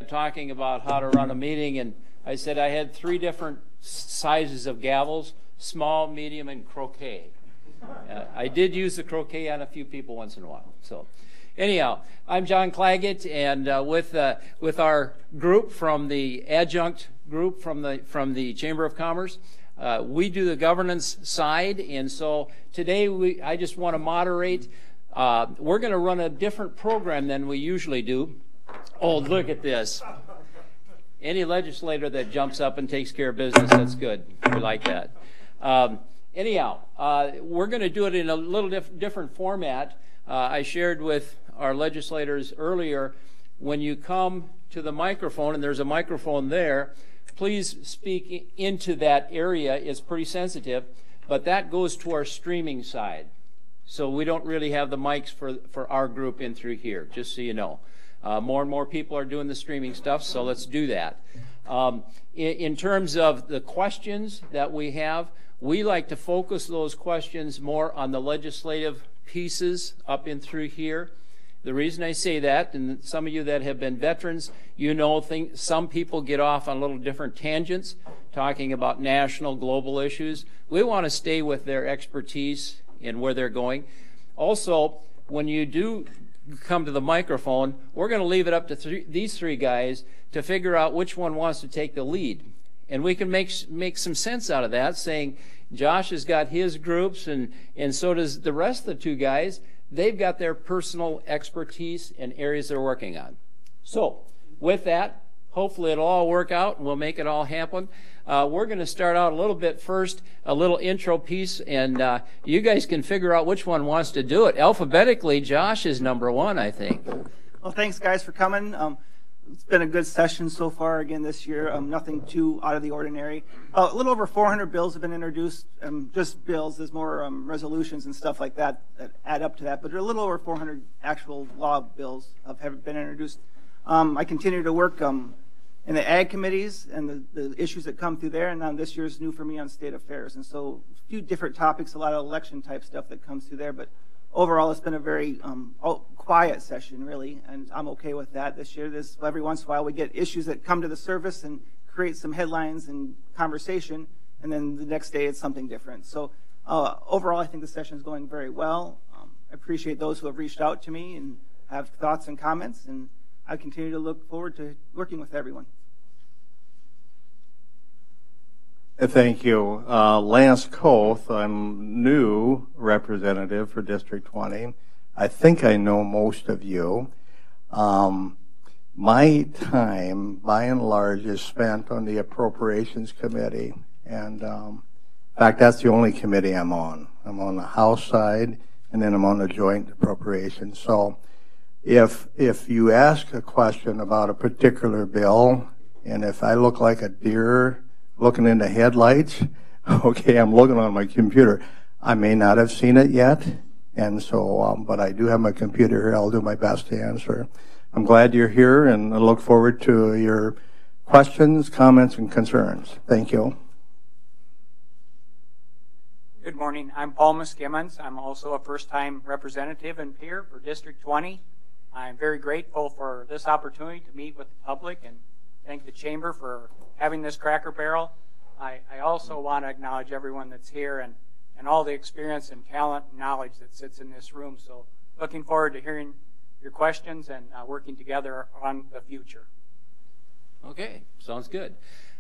talking about how to run a meeting, and I said I had 3 different sizes of gavels: small, medium, and croquet. I did use the croquet on a few people once in a while. So anyhow, I'm John Claggett, and with our group from the adjunct group from the Chamber of Commerce, we do the governance side, and so today I just want to moderate. We're going to run a different program than we usually do. Oh, look at this. Any legislator that jumps up and takes care of business, that's good. We like that. Anyhow, we're going to do it in a little different format. I shared with our legislators earlier, when you come to the microphone, and there's a microphone there, please speak into that area. It's pretty sensitive, but that goes to our streaming side. So we don't really have the mics for our group in through here, just so you know. More and more people are doing the streaming stuff, so let's do that. In terms of the questions that we have, we like to focus those questions more on the legislative pieces up in through here. The reason I say that, and some of you that have been veterans, you know some people get off on little different tangents, talking about national, global issues. We want to stay with their expertise and where they're going. Also, when you do come to the microphone, we're going to leave it up to these 3 guys to figure out which one wants to take the lead. And we can make some sense out of that, saying Josh has got his groups, and so does the rest of the 2 guys. They've got their personal expertise and areas they're working on. So with that, hopefully it'll all work out and we'll make it all happen. We're going to start out a little bit first, a little intro piece, and you guys can figure out which one wants to do it. Alphabetically, Josh is number 1, I think. Well, thanks, guys, for coming. It's been a good session so far again this year. Nothing too out of the ordinary. A little over 400 bills have been introduced. Just bills. There's more resolutions and stuff like that that add up to that. But there are a little over 400 actual law bills have been introduced. I continue to work in the ag committees and the issues that come through there. And now this year's new for me on state affairs. And so a few different topics, a lot of election type stuff that comes through there. But overall, it's been a very quiet session, really, and I'm okay with that this year. Every once in a while, we get issues that come to the surface and create some headlines and conversation, and then the next day it's something different. So overall, I think the session is going very well. I appreciate those who have reached out to me and have thoughts and comments, and I continue to look forward to working with everyone. Thank you. Lance Koth, I'm new representative for District 20. I think I know most of you. My time, by and large, is spent on the Appropriations Committee. And in fact, that's the only committee I'm on. I'm on the House side, and then I'm on the Joint Appropriations. So if you ask a question about a particular bill, and if I look like a deer looking in the headlights, okay, I'm looking on my computer. I may not have seen it yet, and so, but I do have my computer here. I'll do my best to answer. I'm glad you're here, and I look forward to your questions, comments, and concerns. Thank you. Good morning. I'm Paul Muskimmons. I'm also a first-time representative and peer for District 20. I'm very grateful for this opportunity to meet with the public and thank the Chamber for having this Cracker Barrel. I also want to acknowledge everyone that's here and all the experience and talent and knowledge that sits in this room. So looking forward to hearing your questions and working together on the future. Okay, sounds good.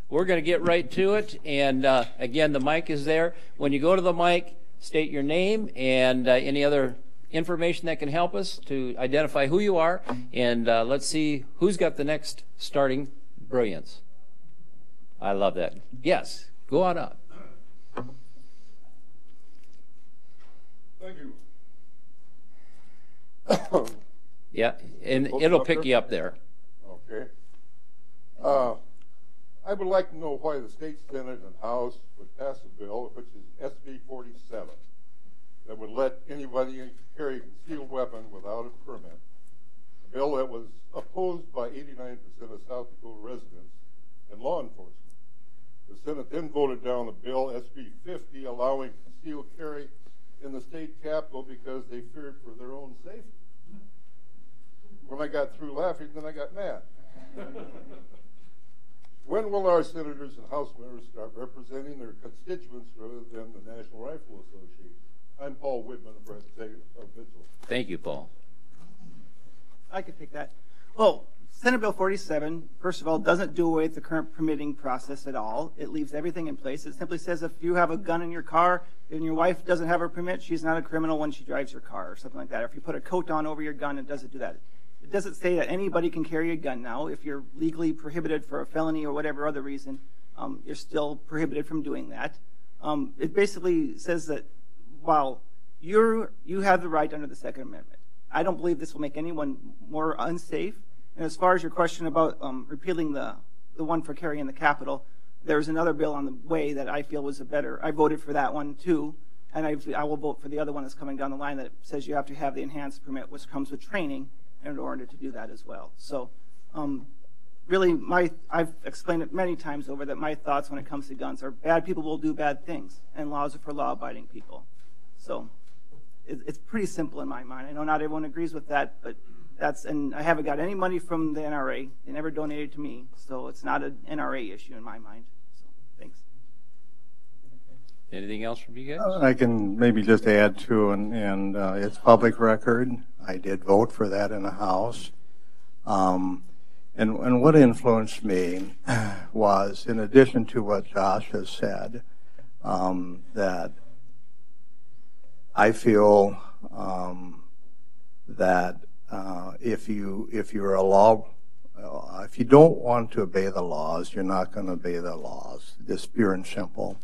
We're going to get right to it, and again, the mic is there. When you go to the mic, state your name and any other information that can help us to identify who you are, and let's see who's got the next starting brilliance. I love that. Yes, go on up. Thank you. Yeah, and it'll pick you up there. Okay. I would like to know why the state Senate and House would pass a bill, which is SB 47, that would let anybody carry a concealed weapon without a permit. A bill that was opposed by 89% of South Dakota residents and law enforcement. The Senate then voted down the bill, SB 50, allowing concealed carry in the state capitol because they feared for their own safety. When I got through laughing, then I got mad. When will our senators and House members start representing their constituents rather than the National Rifle Association? I'm Paul Whitman, a representative of Mitchell. Thank you, Paul. I could take that. Well, Senate Bill 47, first of all, doesn't do away with the current permitting process at all. It leaves everything in place. It simply says if you have a gun in your car and your wife doesn't have a permit, she's not a criminal when she drives your car or something like that. Or if you put a coat on over your gun, it doesn't do that. It doesn't say that anybody can carry a gun now. If you're legally prohibited for a felony or whatever other reason, you're still prohibited from doing that. It basically says that while you have the right under the Second Amendment, I don't believe this will make anyone more unsafe. And as far as your question about repealing the one for carrying the Capitol, there's another bill on the way that I feel was a better. I voted for that one too, and I will vote for the other one that's coming down the line that says you have to have the enhanced permit, which comes with training in order to do that as well. So really, I've explained it many times over that my thoughts when it comes to guns are bad people will do bad things, and laws are for law-abiding people. So it's pretty simple in my mind. I know not everyone agrees with that, but and I haven't got any money from the NRA. They never donated to me, so it's not an NRA issue in my mind. So thanks. Anything else from you guys? I can maybe just add to, and it's public record. I did vote for that in the House. And what influenced me was, in addition to what Josh has said, that I feel that if you're a law, if you don't want to obey the laws, you're not going to obey the laws. Just pure and simple.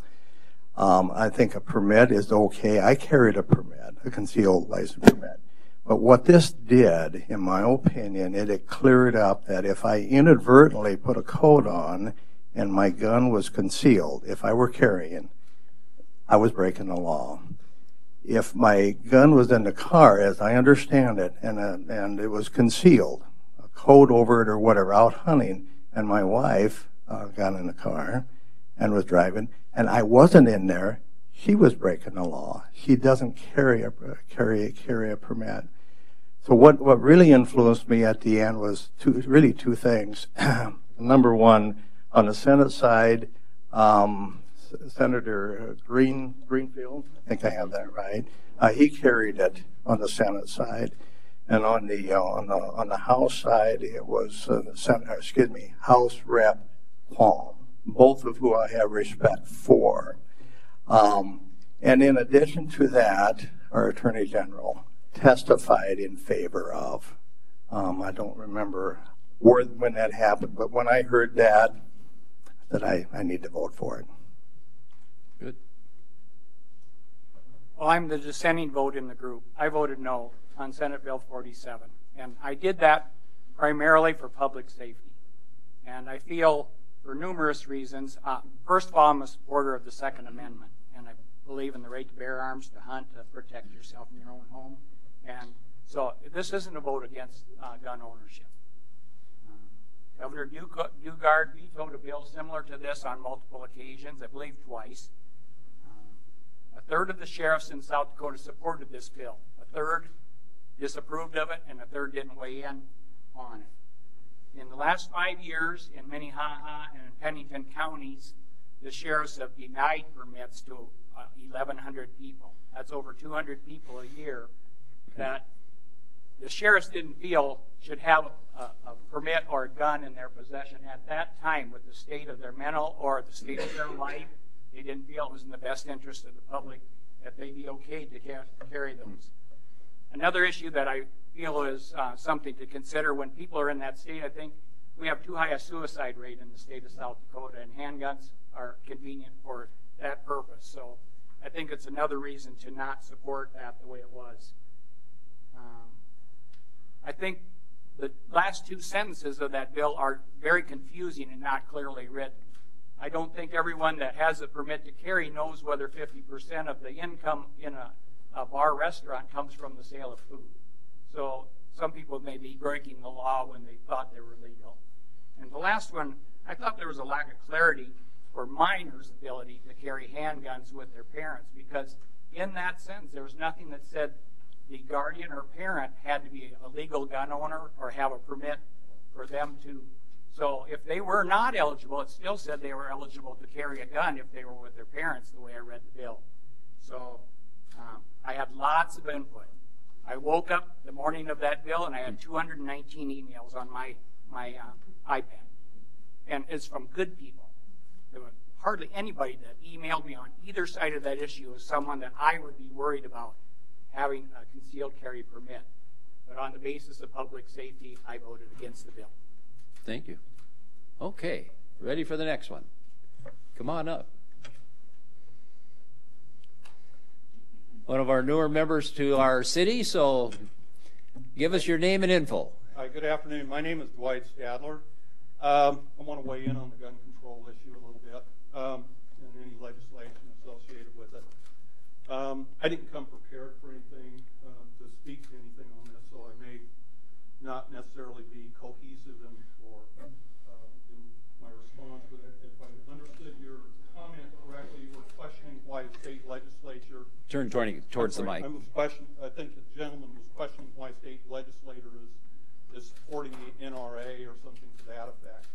I think a permit is okay. I carried a permit, a concealed license permit. But what this did, in my opinion, it cleared up that if I inadvertently put a coat on and my gun was concealed, if I were carrying, I was breaking the law. If my gun was in the car, as I understand it, and it was concealed, a coat over it or whatever, out hunting, and my wife got in the car and was driving, and I wasn't in there, she was breaking the law. She doesn't carry a permit. So what really influenced me at the end was really two things. Number one, on the Senate side, Senator Greenfield, I think I have that right. He carried it on the Senate side, and on the House side, it was House Rep Palm, both of who I have respect for. And in addition to that, our Attorney General testified in favor of. I don't remember when that happened, but when I heard that I need to vote for it. Good. Well, I'm the dissenting vote in the group. I voted no on Senate Bill 47. And I did that primarily for public safety. And I feel for numerous reasons. First of all, I'm a supporter of the Second Amendment. And I believe in the right to bear arms, to hunt, to protect yourself in your own home. And so this isn't a vote against gun ownership. Governor Dugard vetoed a bill similar to this on multiple occasions, I believe twice. A third of the sheriffs in South Dakota supported this bill. A third disapproved of it, and a third didn't weigh in on it. In the last 5 years, in Minnehaha and in Pennington counties, the sheriffs have denied permits to 1,100 people. That's over 200 people a year that the sheriffs didn't feel should have a permit or a gun in their possession at that time with the state of their mental or the state of their life. They didn't feel it was in the best interest of the public that they be okay to carry those. Another issue that I feel is something to consider when people are in that state, I think we have too high a suicide rate in the state of South Dakota, and handguns are convenient for that purpose. So I think it's another reason to not support that the way it was. I think the last two sentences of that bill are very confusing and not clearly written. I don't think everyone that has a permit to carry knows whether 50% of the income in a bar restaurant comes from the sale of food. So some people may be breaking the law when they thought they were legal. And the last one, I thought there was a lack of clarity for minors' ability to carry handguns with their parents, because in that sentence there was nothing that said the guardian or parent had to be a legal gun owner or have a permit for them to So if they were not eligible, it still said they were eligible to carry a gun if they were with their parents, the way I read the bill. So I had lots of input. I woke up the morning of that bill and I had 219 emails on my iPad. And it's from good people. There was hardly anybody that emailed me on either side of that issue as someone that I would be worried about having a concealed carry permit. But on the basis of public safety, I voted against the bill. Thank you. Okay, ready for the next one. Come on up. One of our newer members to our city, so give us your name and info. Hi, good afternoon. My name is Dwight Stadler. I want to weigh in on the gun control issue a little bit and any legislation associated with it. I didn't come prepared for anything to speak to anything on this, so I may not necessarily be cohesive in my response. But if I understood your comment correctly, you were questioning why the state legislature. Turn towards the mic. I think the gentleman was questioning why state legislator is supporting the NRA or something to that effect.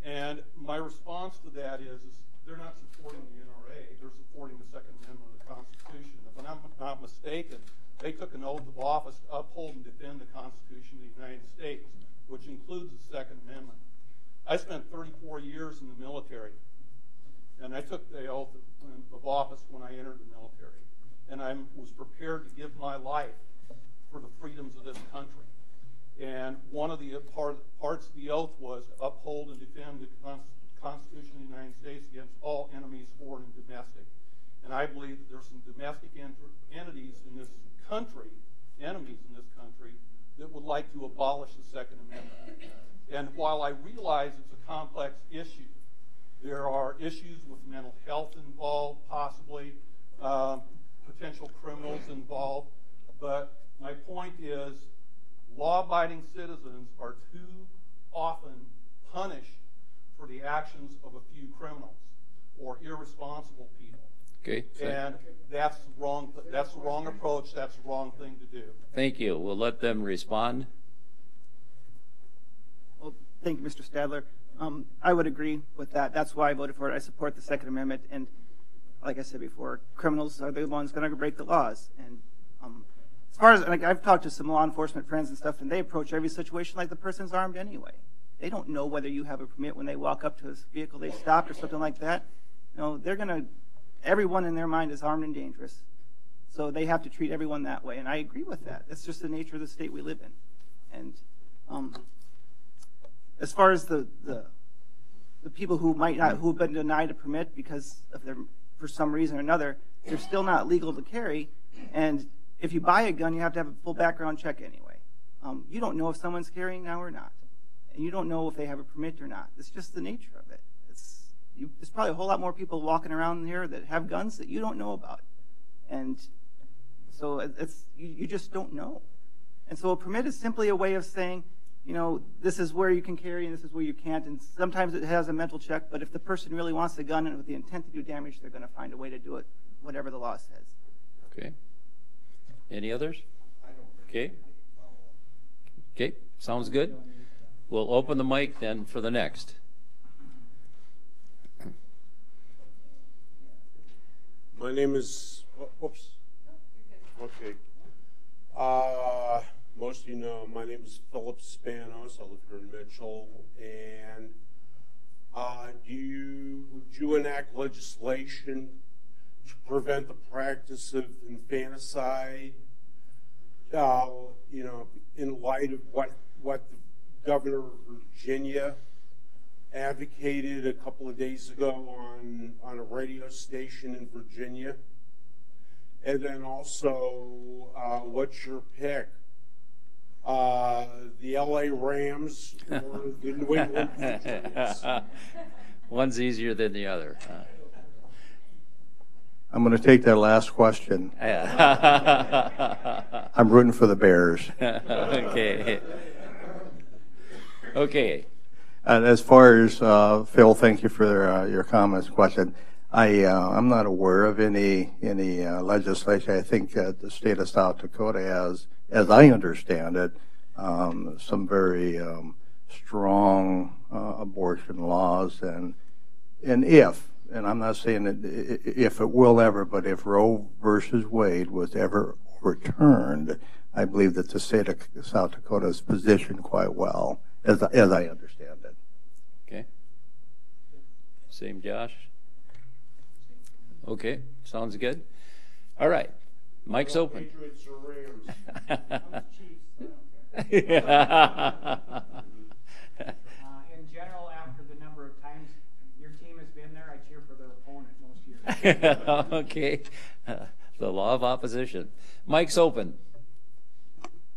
And my response to that is they're not supporting the NRA, they're supporting the Second Amendment of the Constitution. If I'm not mistaken, they took an oath of office to uphold and defend the Constitution of the United States, which includes the Second Amendment. I spent 34 years in the military, and I took the oath of office when I entered the military. And I was prepared to give my life for the freedoms of this country. And one of the parts of the oath was to uphold and defend the Constitution of the United States against all enemies, foreign and domestic. And I believe that there's some domestic entities in this country, enemies in this country, that would like to abolish the Second Amendment. And while I realize it's a complex issue, there are issues with mental health involved, possibly potential criminals involved. But my point is, law-abiding citizens are too often punished for the actions of a few criminals or irresponsible people. Okay. And that's the wrong approach. That's the wrong thing to do. Thank you. We'll let them respond. Well, thank you, Mr. Stadler. I would agree with that. That's why I voted for it. I support the Second Amendment. And like I said before, criminals are the ones going to break the laws. And as far as, like, I've talked to some law enforcement friends and stuff, and they approach every situation like the person's armed anyway. They don't know whether you have a permit when they walk up to a vehicle they stopped or something like that. You know, they're going to, everyone in their mind is armed and dangerous. So they have to treat everyone that way. And I agree with that. That's just the nature of the state we live in. And as far as the people who might not, who have been denied a permit because of their, for some reason or another, they're still not legal to carry. And if you buy a gun, you have to have a full background check anyway. You don't know if someone's carrying now or not. And you don't know if they have a permit or not. It's just the nature of it. There's probably a whole lot more people walking around here that have guns that you don't know about. And so you just don't know. And so a permit is simply a way of saying, you know, this is where you can carry and this is where you can't. And sometimes it has a mental check, but if the person really wants the gun and with the intent to do damage, they're going to find a way to do it, whatever the law says. Okay. Any others? Okay. Okay, sounds good. We'll open the mic then for the next. My name is, whoops. Okay. Most of you know, my name is Philip Spanos. I live here in Mitchell. And would you enact legislation to prevent the practice of infanticide, you know, in light of what the governor of Virginia advocated a couple of days ago on a radio station in Virginia? And then also, what's your pick? The LA Rams or the New England Patriots? One's easier than the other. I'm going to take that last question. I'm rooting for the Bears. Okay. Okay. And as far as Phil, thank you for your comments, question. I'm not aware of any legislation. I think the state of South Dakota has, as I understand it, some very strong abortion laws, and if, and I'm not saying that if it will ever, but if Roe versus Wade was ever overturned, I believe that the state of South Dakota is positioned quite well, as I understand it. Okay. Same, Josh? Okay, sounds good. All right, mic's open. Patriots or Rams? Yeah. In general, after the number of times your team has been there, I cheer for their opponent most years. Okay, the law of opposition. Mic's open.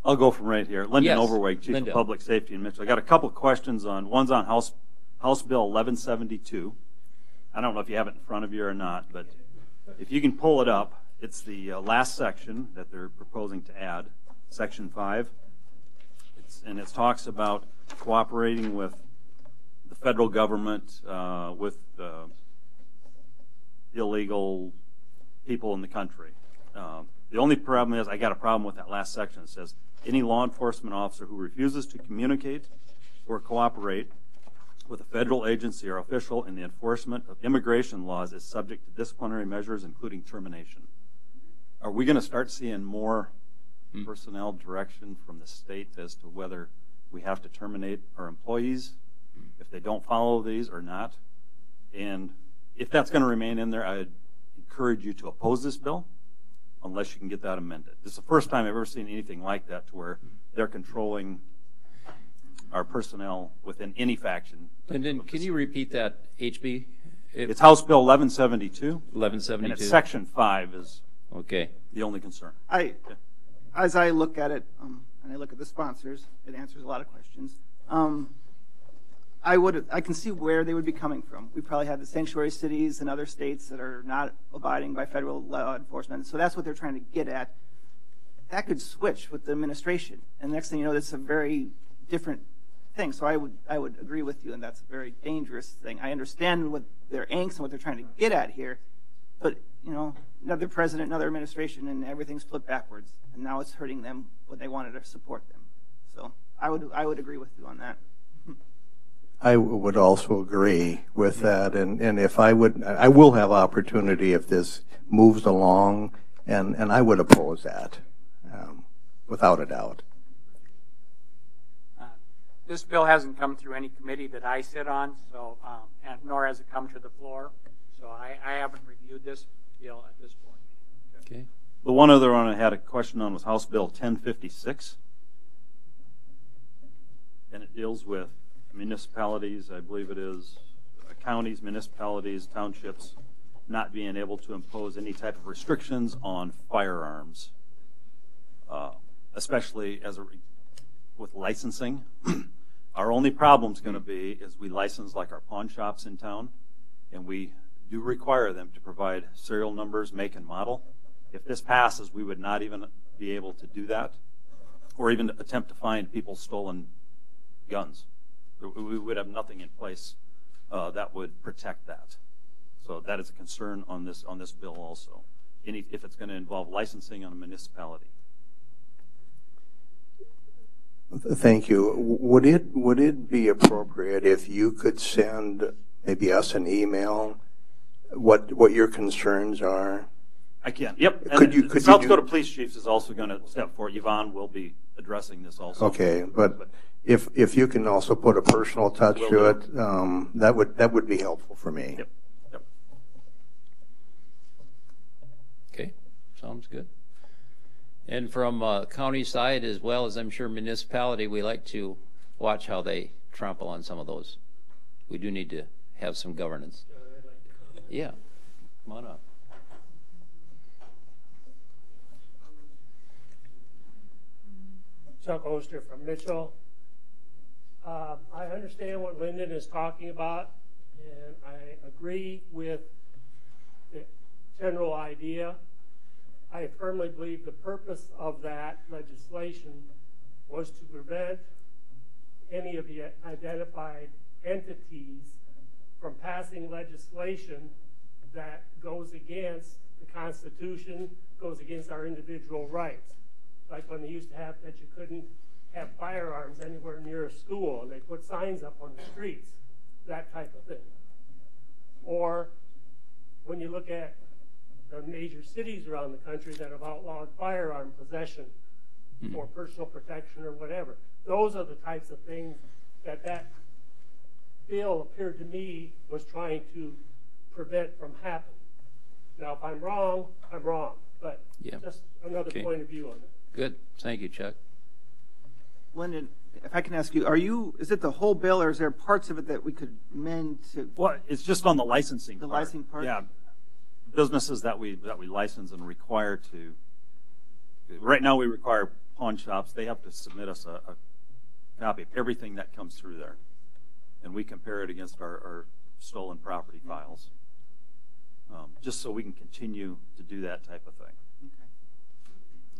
I'll go from right here. Lyndon Yes, Overweg, Chief Lyndon. of Public Safety in Mitchell. I got a couple of questions on, one's on House Bill 1172. I don't know if you have it in front of you or not, but if you can pull it up, it's the last section that they're proposing to add, Section 5. And it talks about cooperating with the federal government, with illegal people in the country. The only problem is I got a problem with that last section. It says, any law enforcement officer who refuses to communicate or cooperate with a federal agency or official in the enforcement of immigration laws is subject to disciplinary measures, including termination. Are we going to start seeing more personnel direction from the state as to whether we have to terminate our employees if they don't follow these or not? And if that's going to remain in there, I'd encourage you to oppose this bill unless you can get that amended. This is the first time I've ever seen anything like that, to where they're controlling our personnel within any faction. Lyndon, can you repeat that, HB? It's House Bill 1172. 1172. And it's Section 5 is Okay. the only concern. As I look at it, and I look at the sponsors, it answers a lot of questions. I can see where they would be coming from. We probably have the sanctuary cities and other states that are not abiding by federal law enforcement. So that's what they're trying to get at. That could switch with the administration, and next thing you know, that's a very different thing. So I would agree with you, and that's a very dangerous thing. I understand what their angst and what they're trying to get at here, but you know, another president, another administration, and everything's flipped backwards, and now it's hurting them when they wanted to support them. So I would agree with you on that. I would also agree with that, and if I will have opportunity if this moves along, and I would oppose that, without a doubt. This bill hasn't come through any committee that I sit on, so and nor has it come to the floor. So I haven't reviewed this bill at this point. Okay. The one other one I had a question on was House Bill 1056, and it deals with municipalities, I believe it is, counties, municipalities, townships, not being able to impose any type of restrictions on firearms, especially with licensing. Our only problem is going to be is we license like our pawn shops in town, and we do require them to provide serial numbers, make and model. If this passes, we would not even be able to do that, or even attempt to find people stolen guns. We would have nothing in place that would protect that. So that is a concern on this bill also, if it's going to involve licensing on a municipality. Thank you. Would it be appropriate if you could send maybe us an email what your concerns are? I can. Yep. Could South Dakota Police Chiefs is also going to step forward. Yvonne will be addressing this also. Okay, but if you can also put a personal touch to it, that would be helpful for me. Yep. Yep. Okay, sounds good. And from county side as well as I'm sure municipality, we like to watch how they trample on some of those. We do need to have some governance. Yeah, come on up. Chuck Oster from Mitchell. I understand what Lyndon is talking about, and I agree with the general idea. I firmly believe the purpose of that legislation was to prevent any of the identified entities from passing legislation that goes against the Constitution, goes against our individual rights. Like when they used to have that you couldn't have firearms anywhere near a school, and they put signs up on the streets, that type of thing. Or when you look at the major cities around the country that have outlawed firearm possession for personal protection or whatever, those are the types of things that bill appeared to me was trying to prevent from happening. Now, if I'm wrong, I'm wrong, but just another point of view on it. Good. Thank you, Chuck. Lyndon, if I can ask you, is it the whole bill, or is there parts of it that we could amend to? Well, it's just on the licensing The part. licensing part? Yeah. Businesses that we license and require to, right now we require pawn shops, they have to submit us a copy of everything that comes through there. And we compare it against our stolen property files. Just so we can continue to do that type of thing.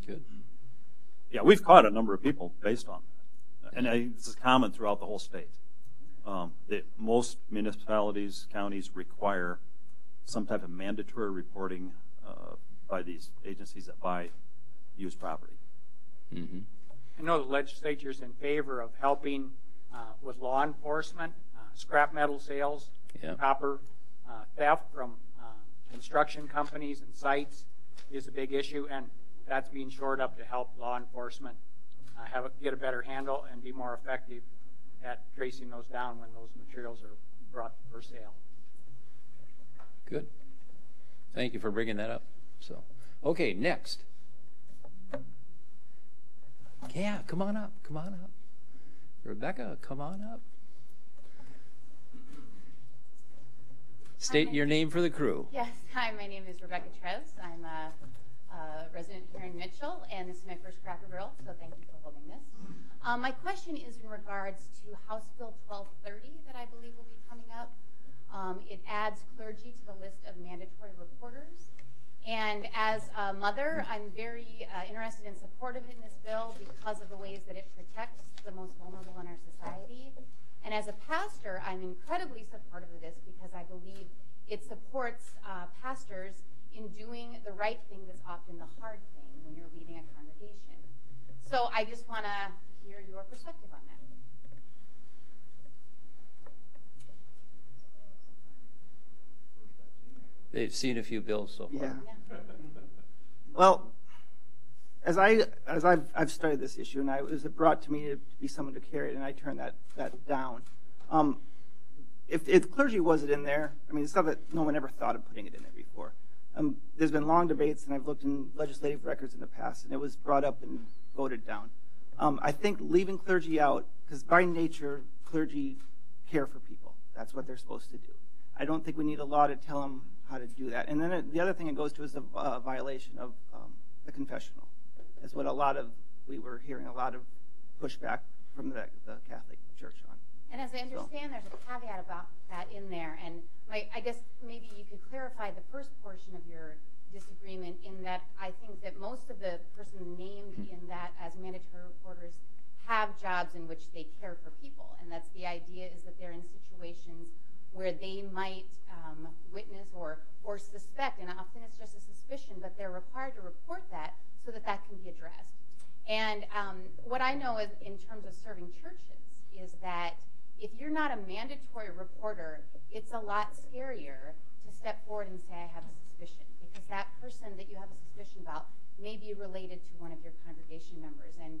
Good. Yeah, we've caught a number of people based on that. And this is common throughout the whole state. That most municipalities, counties require some type of mandatory reporting by these agencies that buy used property. Mm-hmm. I know the legislature is in favor of helping with law enforcement, scrap metal sales, copper theft from construction companies and sites is a big issue, and that's being shored up to help law enforcement get a better handle and be more effective at tracing those down when those materials are brought for sale. Good. Thank you for bringing that up. So, okay, next. Yeah, come on up. Come on up. Rebecca, come on up. State your name for the crew. Yes. Hi, my name is Rebecca Trez. I'm a resident here in Mitchell, and this is my first Cracker Barrel, so thank you for holding this. My question is in regards to House Bill 1230 that I believe will be coming up. It adds clergy to the list of mandatory reporters. And as a mother, I'm very interested and supportive in this bill because of the ways that it protects the most vulnerable in our society. And as a pastor, I'm incredibly supportive of this because I believe it supports pastors in doing the right thing that's often the hard thing when you're leading a congregation. So I just want to hear your perspective on that. They've seen a few bills so far. Yeah. Well, as I've studied this issue, and it was brought to me to be someone to carry it, and I turned that down. If clergy wasn't in there, I mean, it's not that no one ever thought of putting it in there before. There's been long debates, and I've looked in legislative records in the past, and it was brought up and voted down. I think leaving clergy out, because by nature, clergy care for people. That's what they're supposed to do. I don't think we need a law to tell them how to do that. And then the other thing it goes to is the violation of the confessional. Is what we were hearing a lot of pushback from the Catholic Church on. And as I understand, there's a caveat about that in there. And I guess maybe you could clarify the first portion of your disagreement in that I think that most of the persons named in that as mandatory reporters have jobs in which they care for people. And that's the idea, is that they're in situations where they might witness or suspect, and often it's just a suspicion, but they're required to report that so that that can be addressed. And what I know is, in terms of serving churches, is that if you're not a mandatory reporter, it's a lot scarier to step forward and say, I have a suspicion, because that person that you have a suspicion about may be related to one of your congregation members. And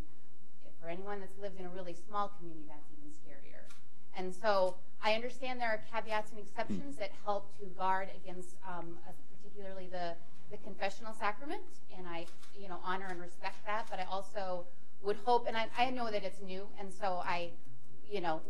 for anyone that's lived in a really small community, that's even scarier. And so I understand there are caveats and exceptions that help to guard against particularly the confessional sacrament, and I honor and respect that, but I also would hope, and I know that it's new, and so I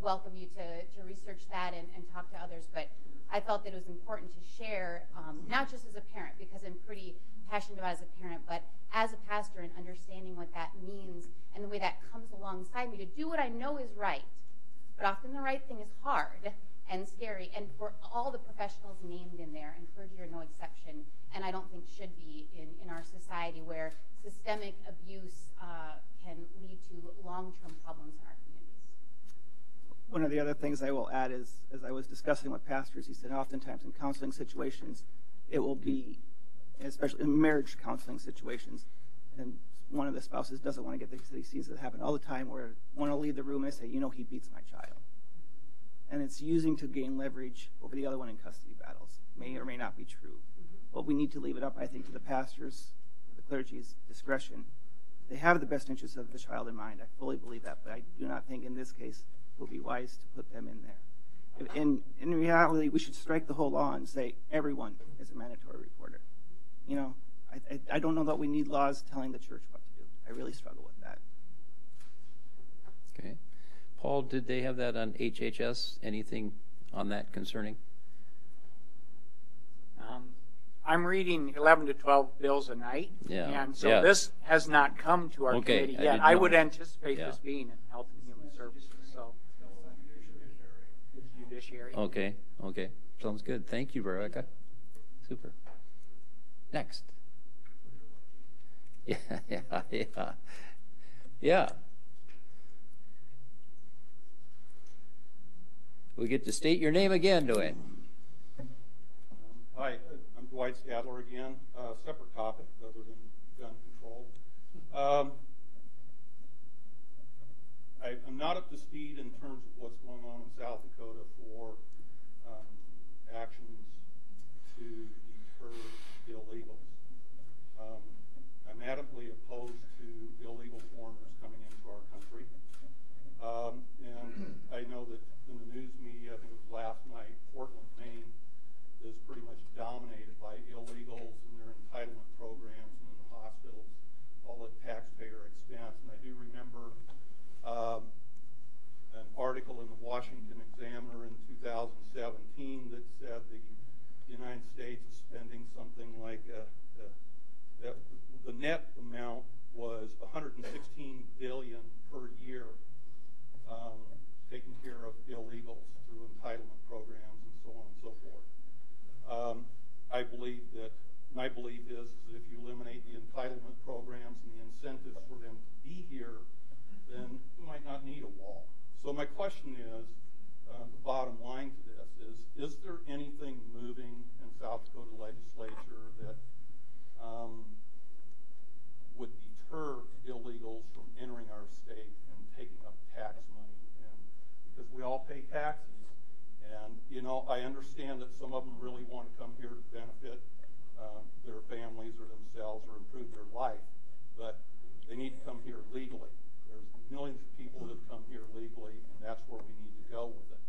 welcome you to research that and talk to others, but I felt that it was important to share, not just as a parent, because I'm pretty passionate about it as a parent, but as a pastor and understanding what that means and the way that comes alongside me to do what I know is right. But often the right thing is hard and scary, and for all the professionals named in there, and clergy are no exception, and I don't think should be in our society where systemic abuse can lead to long-term problems in our communities. One of the other things I will add is, as I was discussing with pastors, he said oftentimes in counseling situations, it will be, especially in marriage counseling situations, and one of the spouses doesn't want to get these scenes that happen all the time where one will leave the room and say, you know, he beats my child. And it's using to gain leverage over the other one in custody battles. May or may not be true. But we need to leave it up, I think, to the pastors, the clergy's discretion. They have the best interests of the child in mind. I fully believe that, but I do not think in this case it will be wise to put them in there. In reality, we should strike the whole law and say everyone is a mandatory reporter. You know, I don't know that we need laws telling the church what to do. I really struggle with that. Okay. Paul, did they have that on HHS? Anything on that concerning? I'm reading 11 to 12 bills a night, and so this has not come to our committee yet. I would anticipate this being in Health and Human Services, so judiciary. Okay, okay. Sounds good. Thank you, Veronica. Super. Next. Yeah. We get to state your name again, Dwayne. Hi, I'm Dwight Stadler again. Separate topic other than gun control. I'm not up to speed in terms of what's going on in South Dakota for actions to deter illegals. I'm adamantly opposed to illegal foreigners coming into our country. And I know that in the news media, I think it was last night, Portland, Maine, is pretty much dominated by illegals and their entitlement programs and in the hospitals, all at taxpayer expense. And I do remember an article in the Washington Examiner in 2017 that said the United States is spending something like the net amount was $116 billion per year taking care of illegals through entitlement programs and so on and so forth. I believe that my belief is that if you eliminate the entitlement programs and the incentives for them to be here, then we might not need a wall. So my question is, the bottom line to this is there anything moving in South Dakota legislature that would deter illegals from entering our state and taking up tax money? And because we all pay taxes, and you know, I understand that some of them really want to come here to benefit their families or themselves or improve their life, but they need to come here legally. There's millions of people that have come here legally, and that's where we need to go with it.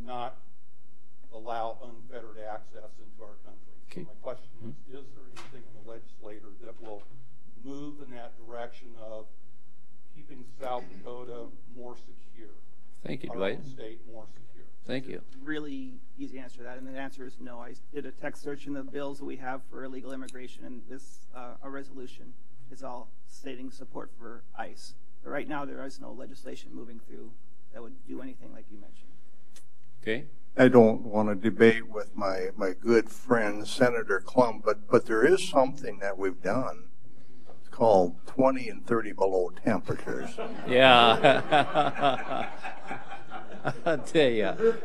Not allow unfettered access into our country. So my question is there anything in the legislature that will move in that direction of keeping South Dakota more secure? Thank you, our Dwight. own state more secure. Thank you. Really easy answer to that, and the answer is no. I did a text search in the bills that we have for illegal immigration, and this a resolution is all stating support for ICE. But right now, there is no legislation moving through that would do anything like you mentioned. Okay. I don't want to debate with my good friend Senator Klum, but there is something that we've done. It's called 20 and 30 below temperatures. Yeah. I'll tell you,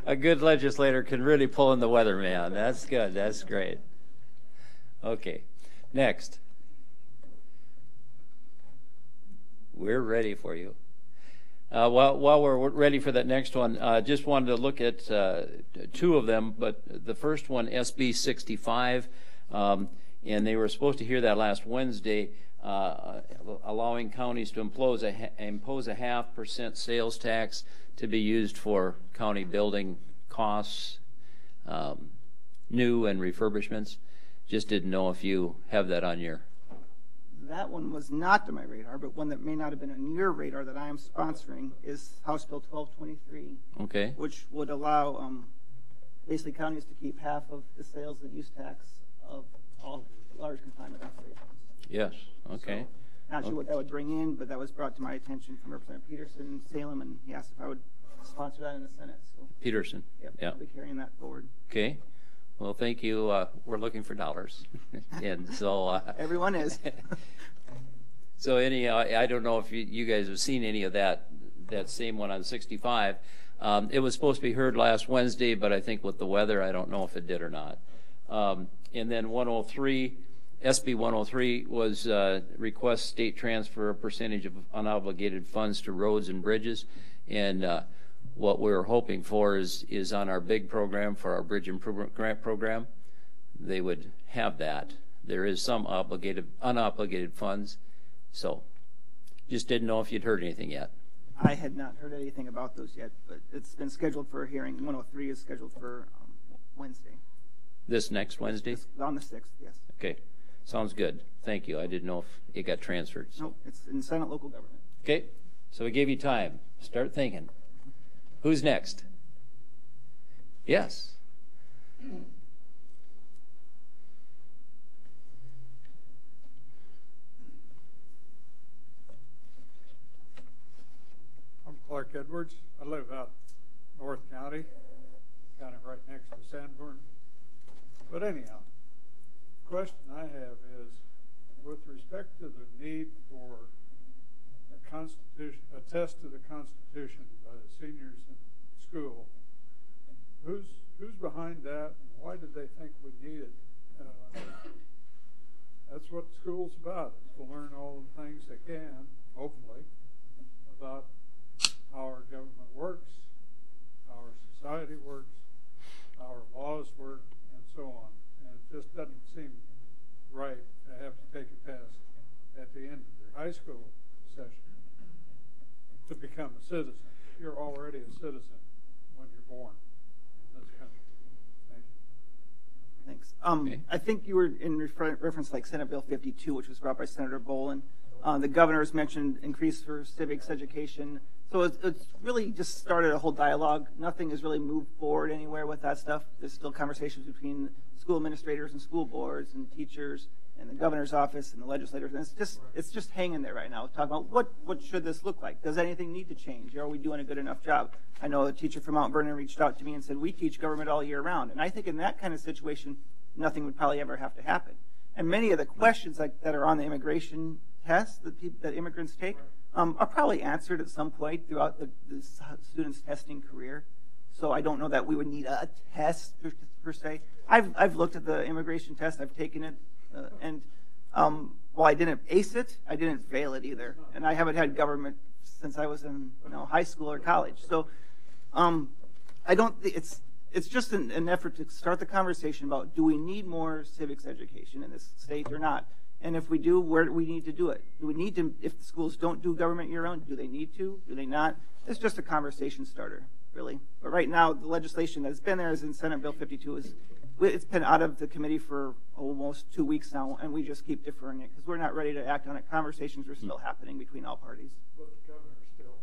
a good legislator can really pull in the weatherman. That's good. That's great. Okay. Next. We're ready for you. While we're ready for that next one, just wanted to look at two of them, but the first one, SB 65, and they were supposed to hear that last Wednesday, allowing counties to impose a 0.5% sales tax to be used for county building costs, new and refurbishments. Just didn't know if you have that on your... That one was not on my radar, but one that may not have been on your radar that I am sponsoring is House Bill 1223, Okay. which would allow basically counties to keep half of the sales and use tax of all large confinement operations. Yes. Okay. So, not sure what that would bring in, but that was brought to my attention from Representative Peterson in Salem, and he asked if I would sponsor that in the Senate. So, Peterson. yep, Yeah. I'll be carrying that forward. Okay. Well, thank you. We're looking for dollars, and so Everyone is. So I don't know if you guys have seen any of that same one on 65. It was supposed to be heard last Wednesday, but I think with the weather, I don't know if it did or not. And then 103, SB 103 was request state transfer a percentage of unobligated funds to roads and bridges. And what we're hoping for is on our big program for our bridge improvement grant program, they would have that. There is some unobligated funds. So just didn't know if you'd heard anything yet. I had not heard anything about those yet, but it's been scheduled for a hearing. 103 is scheduled for Wednesday. This next Wednesday? On the 6th, yes. Okay. Sounds good. Thank you. I didn't know if it got transferred. So. No, it's in Senate local government. Okay. So we gave you time. Start thinking. Who's next? Yes. Clark Edwards. I live out North County, kind of right next to Sanborn. But anyhow, the question I have is, with respect to the need for a test of the Constitution by the seniors in school, who's behind that, and why did they think we need it? That's what school's about, is to learn all the things they can, hopefully, about how our government works, how our society works, how our laws work, and so on. And it just doesn't seem right to have to take a test at the end of your high school session to become a citizen. You're already a citizen when you're born in this country. Thank you. Thanks. I think you were in reference like Senate Bill 52, which was brought by Senator Bolin. The governor's mentioned increase for civics education. So it's really just started a whole dialogue. Nothing has really moved forward anywhere with that stuff. There's still conversations between school administrators and school boards and teachers and the governor's office and the legislators. And it's just hanging there right now. Talking about what should this look like? Does anything need to change? Are we doing a good enough job? I know a teacher from Mount Vernon reached out to me and said, we teach government all year round. And I think in that kind of situation, nothing would probably ever have to happen. And many of the questions that are on the immigration test that immigrants take are probably answered at some point throughout the student's testing career. So I don't know that we would need a test per se. I've looked at the immigration test. I've taken it, and while I didn't ace it, I didn't fail it either. And I haven't had government since I was in high school or college. So I don't. It's just an effort to start the conversation about, do we need more civics education in this state or not? And if we do, where do we need to do it? Do we need to, if the schools don't do government year-round, do they need to? Do they not? It's just a conversation starter, really. But right now, the legislation that's been there is in Senate Bill 52. It's been out of the committee for almost 2 weeks now, and we just keep deferring it because we're not ready to act on it. Conversations are still happening between all parties. But the governor's still.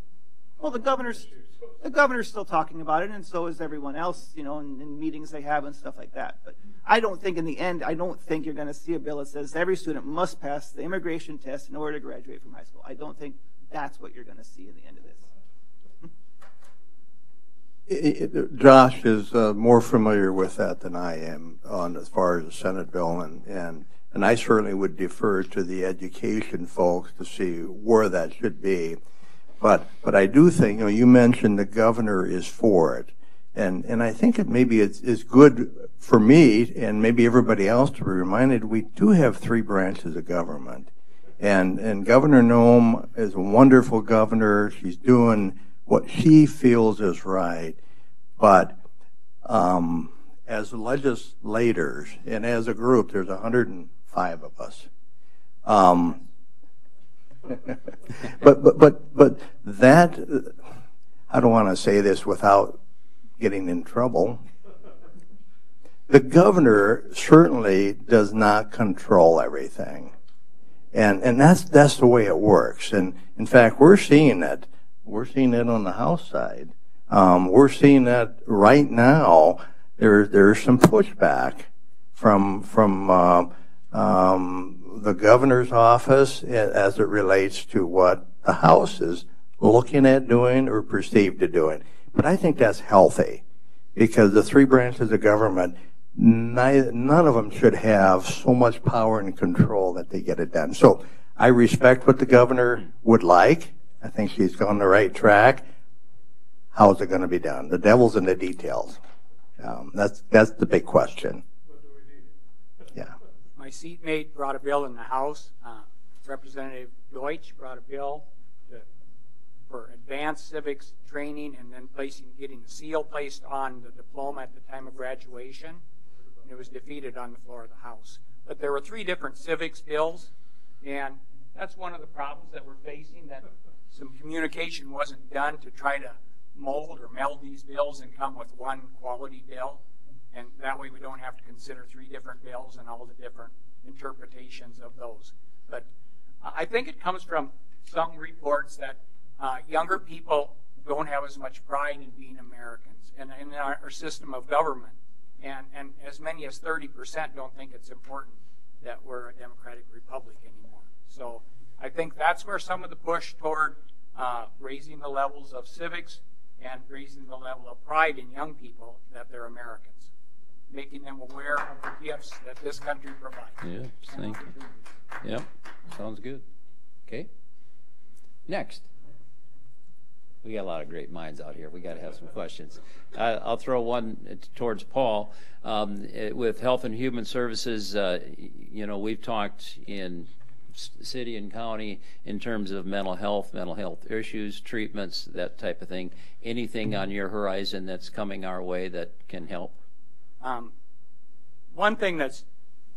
Well, the governor's still talking about it, and so is everyone else, in meetings they have and stuff like that. But I don't think in the end, I don't think you're going to see a bill that says every student must pass the immigration test in order to graduate from high school. I don't think that's what you're going to see in the end of this. Josh is more familiar with that than I am on as far as the Senate bill, and I certainly would defer to the education folks to see where that should be. But I do think, you mentioned the governor is for it. And I think it's good for me and maybe everybody else to be reminded we do have 3 branches of government. And Governor Noem is a wonderful governor. She's doing what she feels is right. But as legislators and as a group, there's 105 of us. But that, I don't want to say this without getting in trouble. The governor certainly does not control everything. And that's the way it works. And in fact, we're seeing it. We're seeing it on the House side. We're seeing that right now. There's some pushback from the governor's office as it relates to what the House is looking at doing or perceived to doing. But I think that's healthy because the 3 branches of government, none of them should have so much power and control that they get it done. So I respect what the governor would like. I think she's on the right track. How is it going to be done? The devil's in the details. That's the big question. My seatmate brought a bill in the House. Representative Deutsch brought a bill for advanced civics training and then getting the seal placed on the diploma at the time of graduation. And it was defeated on the floor of the House. But there were 3 different civics bills, and that's one of the problems that we're facing, that some communication wasn't done to try to mold or meld these bills and come with one quality bill. And that way we don't have to consider 3 different bills and all the different interpretations of those. But I think it comes from some reports that younger people don't have as much pride in being Americans and in our system of government. And as many as 30% don't think it's important that we're a democratic republic anymore. So I think that's where some of the push toward raising the levels of civics and raising the level of pride in young people that they're Americans, making them aware of the gifts that this country provides. Yeah, thank you. Yep, sounds good. Okay. Next. We got a lot of great minds out here. We got to have some questions. I'll throw one towards Paul. With Health and Human Services, we've talked in city and county in terms of mental health issues, treatments, that type of thing. Anything on your horizon that's coming our way that can help? One thing that's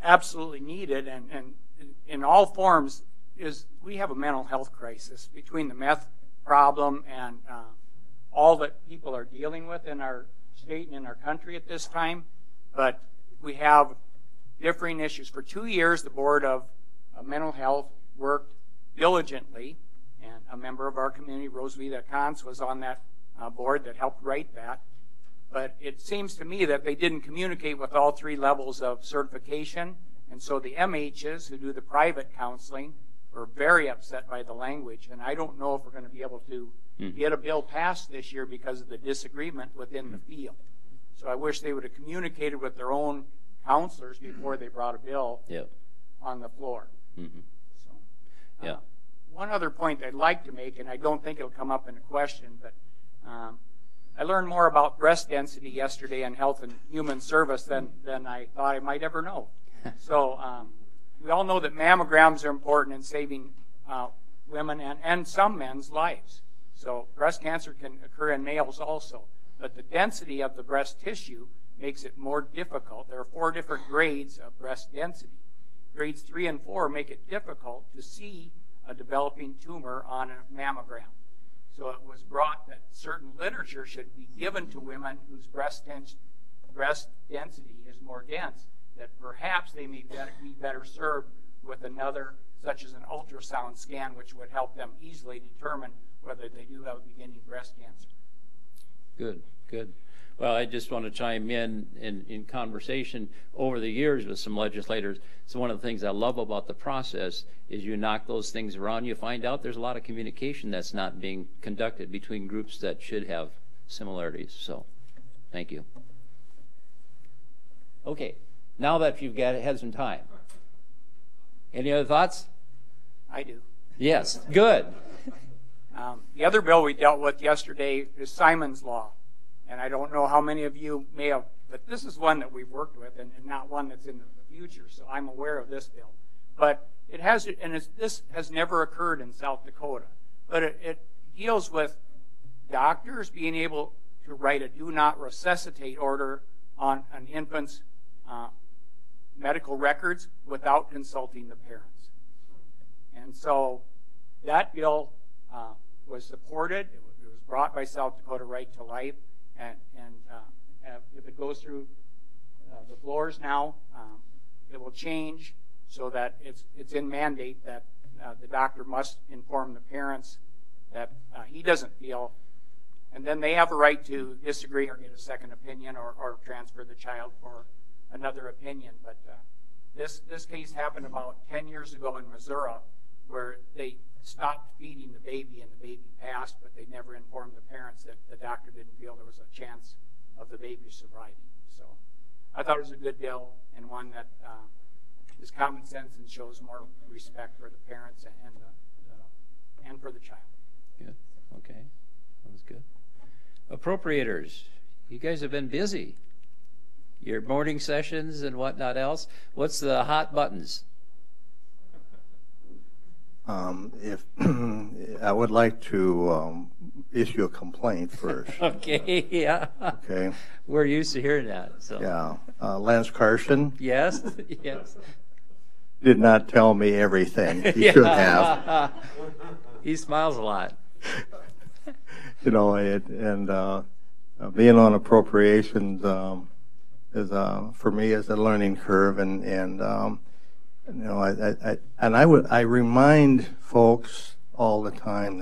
absolutely needed and in all forms is we have a mental health crisis between the meth problem and all that people are dealing with in our state and in our country at this time. But we have differing issues. For 2 years, the Board of Mental Health worked diligently, and a member of our community, Roswitha Kantz, was on that board that helped write that. But it seems to me that they didn't communicate with all 3 levels of certification, and so the MHs who do the private counseling were very upset by the language, and I don't know if we're going to be able to get a bill passed this year because of the disagreement within the field. So I wish they would have communicated with their own counselors before they brought a bill on the floor. So, one other point I'd like to make, and I don't think it'll come up in a question, but I learned more about breast density yesterday in Health and Human Service than I thought I might ever know. So we all know that mammograms are important in saving women and some men's lives. So breast cancer can occur in males also. But the density of the breast tissue makes it more difficult. There are 4 different grades of breast density. Grades 3 and 4 make it difficult to see a developing tumor on a mammogram. So it was brought that certain literature should be given to women whose breast density is more dense, that perhaps they may be better served with another, such as an ultrasound scan, which would help them easily determine whether they do have a beginning breast cancer. Good, good. Well, I just want to chime in conversation over the years with some legislators. So one of the things I love about the process is you knock those things around, you find out there's a lot of communication that's not being conducted between groups that should have similarities. So thank you. Okay, now that you've had some time, any other thoughts? I do. Yes, good. The other bill we dealt with yesterday is Simon's Law. And I don't know how many of you may have, but this is one that we've worked with and not one that's in the future, so I'm aware of this bill. But it has, this has never occurred in South Dakota, but it deals with doctors being able to write a do not resuscitate order on an infant's medical records without consulting the parents. And so that bill was supported. It was brought by South Dakota Right to Life. And if it goes through the floors now, it will change so that it's in mandate that the doctor must inform the parents that he doesn't feel, and then they have a right to disagree or get a second opinion or transfer the child for another opinion. But this case happened about 10 years ago in Missouri, where they stopped feeding the baby and the baby passed, but they never informed the parents that the doctor didn't feel there was a chance of the baby surviving. So I thought it was a good bill and one that is common sense and shows more respect for the parents and for the child. Good. Okay. That was good. Appropriators, you guys have been busy. your morning sessions and whatnot else. What's the hot buttons? If I would like to issue a complaint first. Okay, yeah. Okay. We're used to hearing that. So. Yeah. Lance Carson Yes, yes. did not tell me everything. He should have. He smiles a lot. You know, being on appropriations is for me is a learning curve, and you know, I remind folks all the time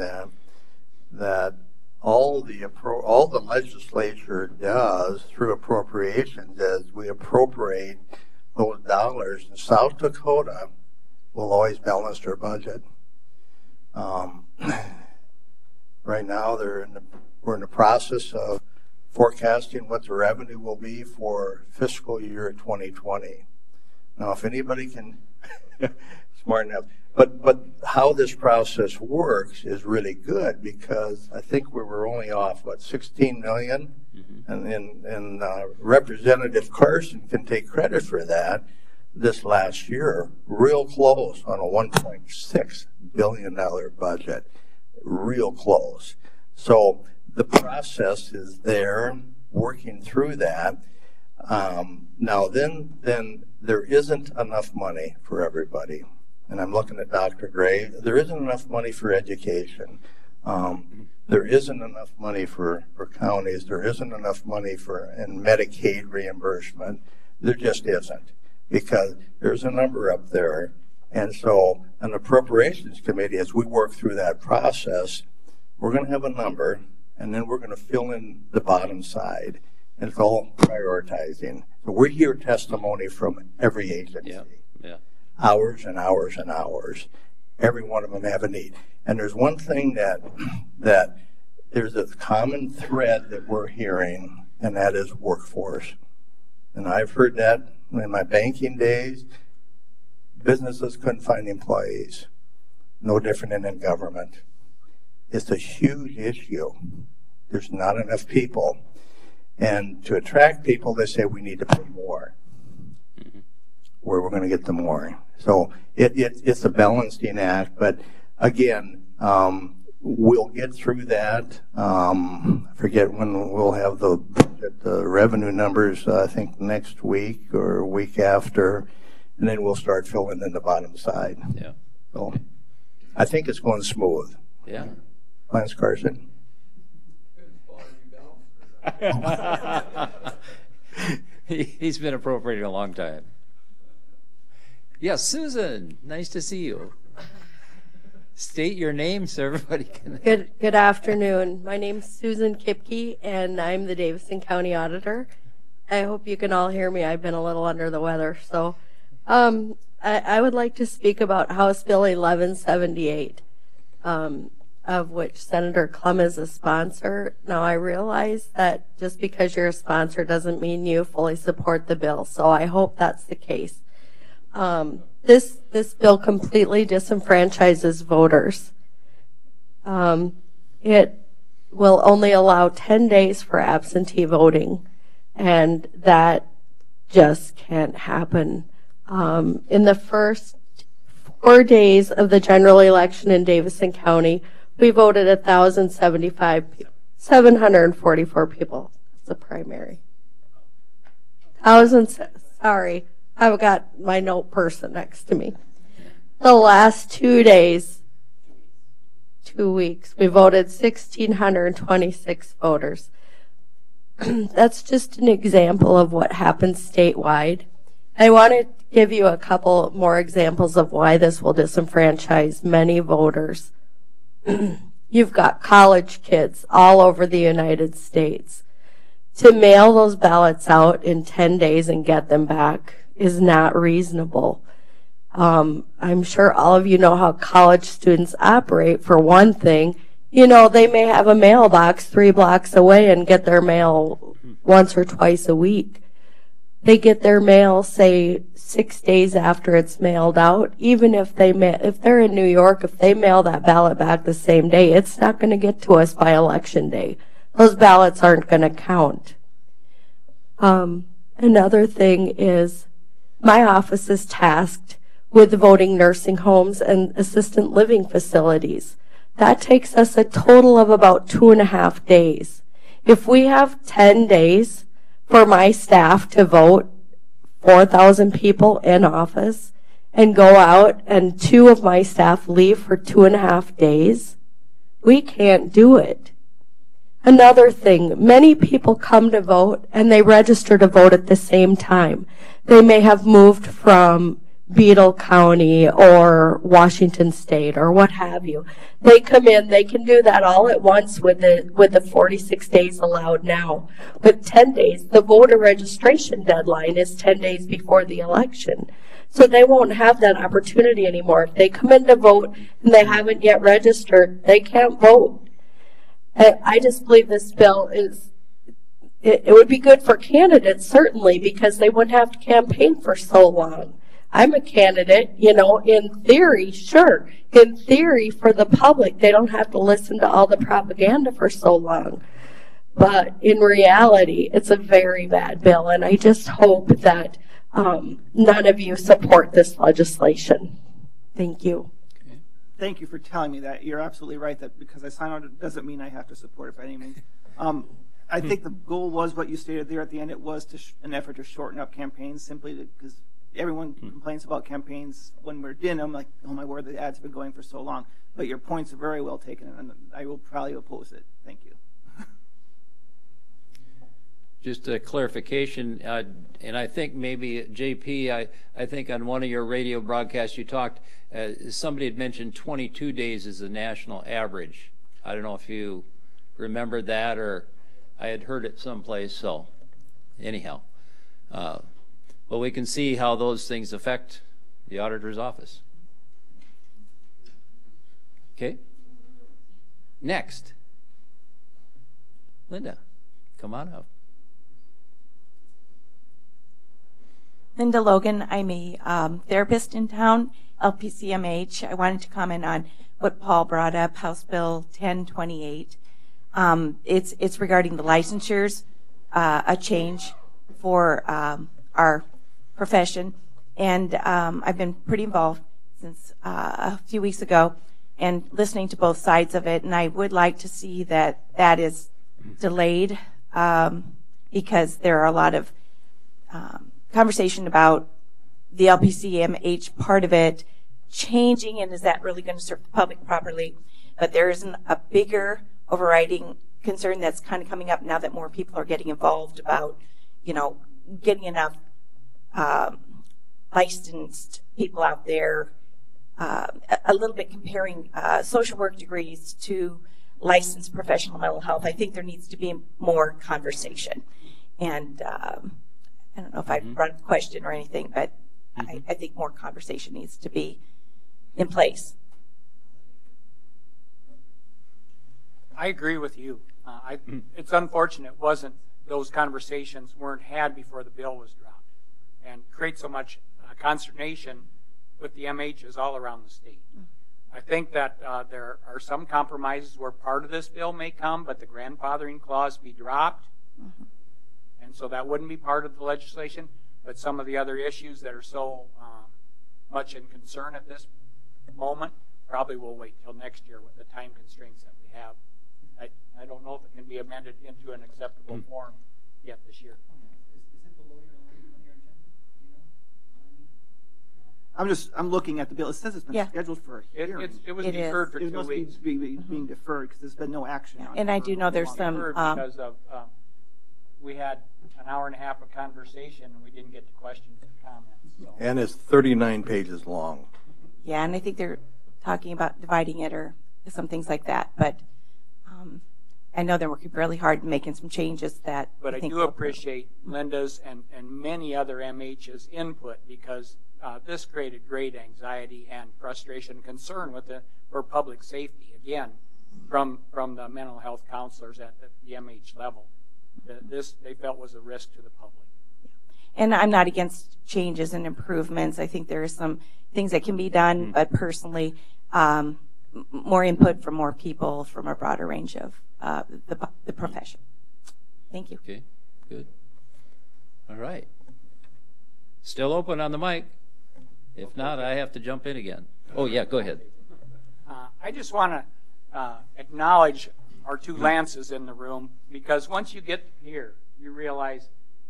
that all the legislature does through appropriations is we appropriate those dollars, and South Dakota will always balance their budget. Right now, we're in the process of forecasting what the revenue will be for fiscal year 2020. Now, if anybody can, smart enough, but how this process works is really good, because I think we were only off, what, 16 million? Mm-hmm. And Representative Carson can take credit for that this last year, real close on a $1.6 billion budget, real close. So the process is there, working through that. Now then there isn't enough money for everybody. And I'm looking at Dr. Gray. There isn't enough money for education. There isn't enough money for counties. There isn't enough money in Medicaid reimbursement. There just isn't, because there's a number up there. And so an appropriations committee, as we work through that process, we're going to have a number, and then we're going to fill in the bottom side. And it's all prioritizing. So we hear testimony from every agency. Yeah. Hours and hours and hours. Every one of them have a need. And there's one thing that there's a common thread that we're hearing, and that is workforce. And I've heard that in my banking days. Businesses couldn't find employees. No different than in government. It's a huge issue. There's not enough people. And to attract people, they say we need to pay more. Mm-hmm. Where we're going to get the more. So it's a balancing act. But again, we'll get through that. I forget when we'll have the revenue numbers, I think next week or week after. And then we'll start filling in the bottom side. Yeah. So I think it's going smooth. Yeah. Lance Carson. He's been appropriating a long time. Yes, Susan, nice to see you. State your name so everybody can. Good afternoon. My name's Susan Kipke, and I'm the Davison County Auditor. I hope you can all hear me. I've been a little under the weather. So I would like to speak about House Bill 1178, of which Senator Klum is a sponsor. Now, I realize that just because you're a sponsor doesn't mean you fully support the bill, so I hope that's the case. This bill completely disenfranchises voters. It will only allow 10 days for absentee voting, and that just can't happen. In the first 4 days of the general election in Davison County, we voted 744 people. That's the primary. Sorry, I've got my note person next to me. The last 2 days, 2 weeks, we voted 1,626 voters. That's just an example of what happens statewide. I want to give you a couple more examples of why this will disenfranchise many voters. You've got college kids all over the United States. To mail those ballots out in 10 days and get them back is not reasonable. I'm sure all of you know how college students operate. For one thing, you know, they may have a mailbox 3 blocks away and get their mail once or twice a week. They get their mail, say, 6 days after it's mailed out. Even if they're in New York, if they mail that ballot back the same day, it's not going to get to us by election day. Those ballots aren't going to count. Another thing is my office is tasked with voting nursing homes and assisted living facilities. That takes us a total of about 2.5 days. If we have 10 days for my staff to vote 4,000 people in office and go out and 2 of my staff leave for 2.5 days, we can't do it. Another thing, many people come to vote and they register to vote at the same time. They may have moved from Beadle County or Washington State or what have you. They come in, they can do that all at once with the 46 days allowed now. With 10 days, the voter registration deadline is 10 days before the election. So they won't have that opportunity anymore. If they come in to vote and they haven't yet registered, they can't vote. I just believe this bill is, it would be good for candidates, certainly, because they wouldn't have to campaign for so long. I'm a candidate, you know, in theory, sure. In theory, for the public, they don't have to listen to all the propaganda for so long. But in reality, it's a very bad bill, and I just hope that none of you support this legislation. Thank you. Thank you for telling me that. You're absolutely right that because I signed on, it doesn't mean I have to support it by any means. I think the goal was what you stated there at the end. It was to an effort to shorten up campaigns simply because everyone complains about campaigns when we're in them, like, oh my word, the ads have been going for so long. But your points are very well taken, and I will probably oppose it. Thank you. Just a clarification, and I think maybe, JP, I think on one of your radio broadcasts you talked, somebody had mentioned 22 days as the national average. I don't know if you remembered that, or I had heard it someplace, so anyhow. But we can see how those things affect the auditor's office. Okay? Next. Linda, come on up. Linda Logan, I'm a therapist in town, LPCMH. I wanted to comment on what Paul brought up, House Bill 1028. It's regarding the licensures, a change for our profession. And I've been pretty involved since a few weeks ago and listening to both sides of it. And I would like to see that that is delayed because there are a lot of conversation about the LPCMH part of it changing, and is that really going to serve the public properly? But there isn't a bigger overriding concern that's kind of coming up now that more people are getting involved about, you know, getting enough licensed people out there, a little bit comparing social work degrees to licensed professional mental health. I think there needs to be more conversation. And I don't know if I brought up a question or anything, but I think more conversation needs to be in place. I agree with you. It's unfortunate those conversations weren't had before the bill was dropped, and create so much consternation with the MHs all around the state. I think that there are some compromises where part of this bill may come, but the grandfathering clause be dropped. And so that wouldn't be part of the legislation, but some of the other issues that are so much in concern at this moment probably will wait till next year with the time constraints that we have. I don't know if it can be amended into an acceptable form yet this year. I'm looking at the bill. It says it's been scheduled for a hearing. It was deferred for 2 weeks. It must be being deferred because there's been no action on it. And I do know there's some because of we had an hour and a half of conversation and we didn't get to questions and comments. So. And it's 39 pages long. Yeah, and I think they're talking about dividing it or some things like that. But I know they're working really hard and making some changes that. But I do appreciate Linda's and many other MH's input because this created great anxiety and frustration and concern for public safety, again, from the mental health counselors at the MH level. This they felt was a risk to the public. And I'm not against changes and improvements. I think there are some things that can be done, but personally, more input from more people from a broader range of the profession. Thank you. Okay, good. All right. Still open on the mic. If not, I have to jump in again. Oh, yeah, go ahead. I just want to acknowledge our two Lances in the room, because once you get here, you realize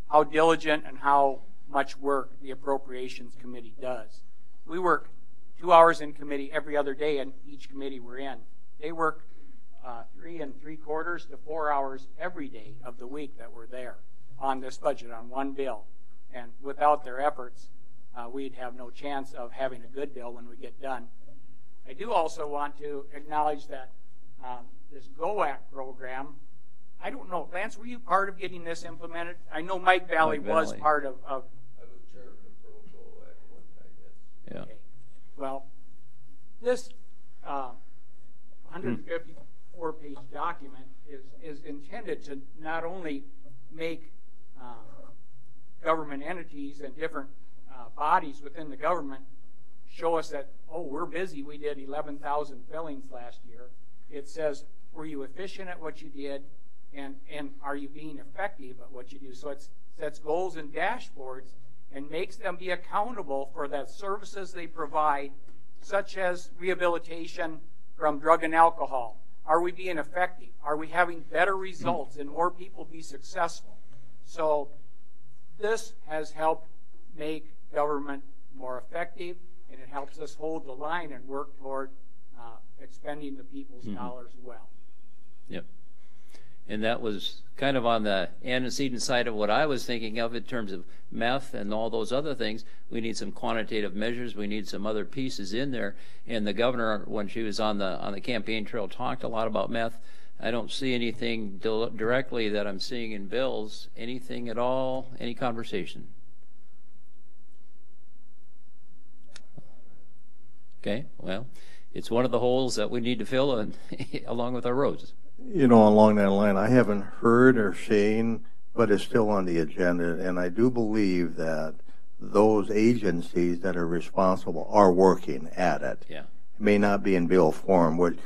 how diligent and how much work the Appropriations Committee does. We work 2 hours in committee every other day in each committee we're in. They work 3 3/4 to 4 hours every day of the week that we're there on this budget, on one bill. And without their efforts, we'd have no chance of having a good bill when we get done. I do also want to acknowledge that this GOAC program, I don't know, Lance, were you part of getting this implemented? I know Mike Valley was part of. I was chairman of GOAC at one time, yes. Yeah. Okay. Well, this 154-page document is intended to not only make government entities and different bodies within the government show us that, oh, we're busy, we did 11,000 fillings last year. It says, were you efficient at what you did, and are you being effective at what you do? So it sets goals and dashboards and makes them be accountable for the services they provide, such as rehabilitation from drug and alcohol. Are we being effective? Are we having better results and more people be successful? So this has helped make government more effective, and it helps us hold the line and work toward expending the people's dollars well. Yep. And that was kind of on the antecedent side of what I was thinking of in terms of meth and all those other things. We need some quantitative measures. We need some other pieces in there. And the governor, when she was on the campaign trail, talked a lot about meth. I don't see anything directly that I'm seeing in bills. Anything at all? Any conversation? Okay, well, it's one of the holes that we need to fill in, along with our roads. You know, along that line, I haven't heard or seen, but it's still on the agenda, and I do believe that those agencies that are responsible are working at it. Yeah. It may not be in bill form.